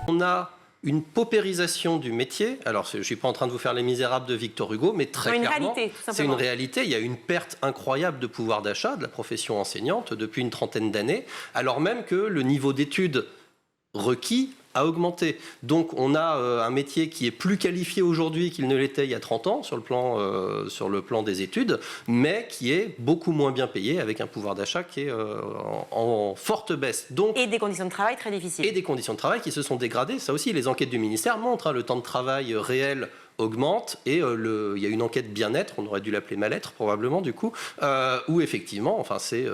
On a une paupérisation du métier. Alors, je ne suis pas en train de vous faire les Misérables de Victor Hugo, mais très clairement, c'est une réalité. Il y a une perte incroyable de pouvoir d'achat de la profession enseignante depuis une trentaine d'années, alors même que le niveau d'études requis a augmenté. Donc on a un métier qui est plus qualifié aujourd'hui qu'il ne l'était il y a 30 ans sur le plan des études, mais qui est beaucoup moins bien payé avec un pouvoir d'achat qui est en forte baisse. Donc, et des conditions de travail très difficiles. Et des conditions de travail qui se sont dégradées. Ça aussi, les enquêtes du ministère montrent, le temps de travail réel augmente et il y a une enquête bien-être, on aurait dû l'appeler mal-être probablement du coup, où effectivement, enfin, c'est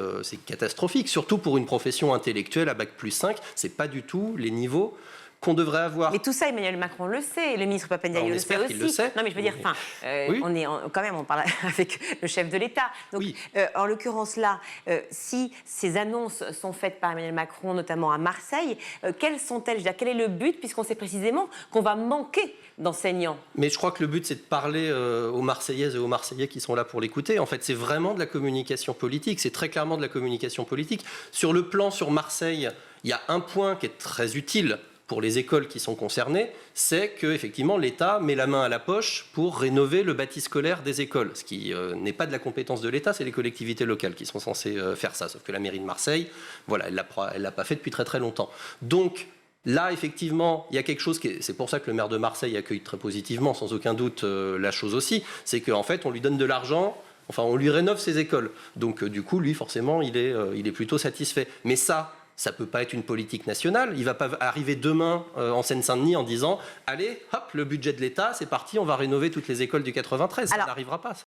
catastrophique, surtout pour une profession intellectuelle à Bac+5, c'est pas du tout les niveaux qu'on devrait avoir. Mais tout ça, Emmanuel Macron le sait, et le ministre Pap Ndiaye le sait aussi. Le sait. Non, mais je veux dire, oui. On parle avec le chef de l'État. Donc, oui. En l'occurrence là, si ces annonces sont faites par Emmanuel Macron, notamment à Marseille, quelles sont-elles? Je veux dire, quel est le but, puisqu'on sait précisément qu'on va manquer d'enseignants? Mais je crois que le but, c'est de parler aux Marseillaises et aux Marseillais qui sont là pour l'écouter. En fait, c'est vraiment de la communication politique. C'est très clairement de la communication politique. Sur le plan sur Marseille, il y a un point qui est très utile pour les écoles qui sont concernées, c'est qu'effectivement l'État met la main à la poche pour rénover le bâti scolaire des écoles. Ce qui n'est pas de la compétence de l'État, c'est les collectivités locales qui sont censées faire ça. Sauf que la mairie de Marseille, voilà, elle l'a pas fait depuis très très longtemps. Donc là, effectivement, il y a quelque chose c'est pour ça que le maire de Marseille accueille très positivement, sans aucun doute, la chose aussi, c'est qu'en fait, on lui donne de l'argent. Enfin, on lui rénove ses écoles. Donc, du coup, lui, forcément, il est plutôt satisfait. Mais ça ne peut pas être une politique nationale. Il ne va pas arriver demain en Seine-Saint-Denis en disant « Allez, hop, le budget de l'État, c'est parti, on va rénover toutes les écoles du 93 ». Ça n'arrivera pas. Ça.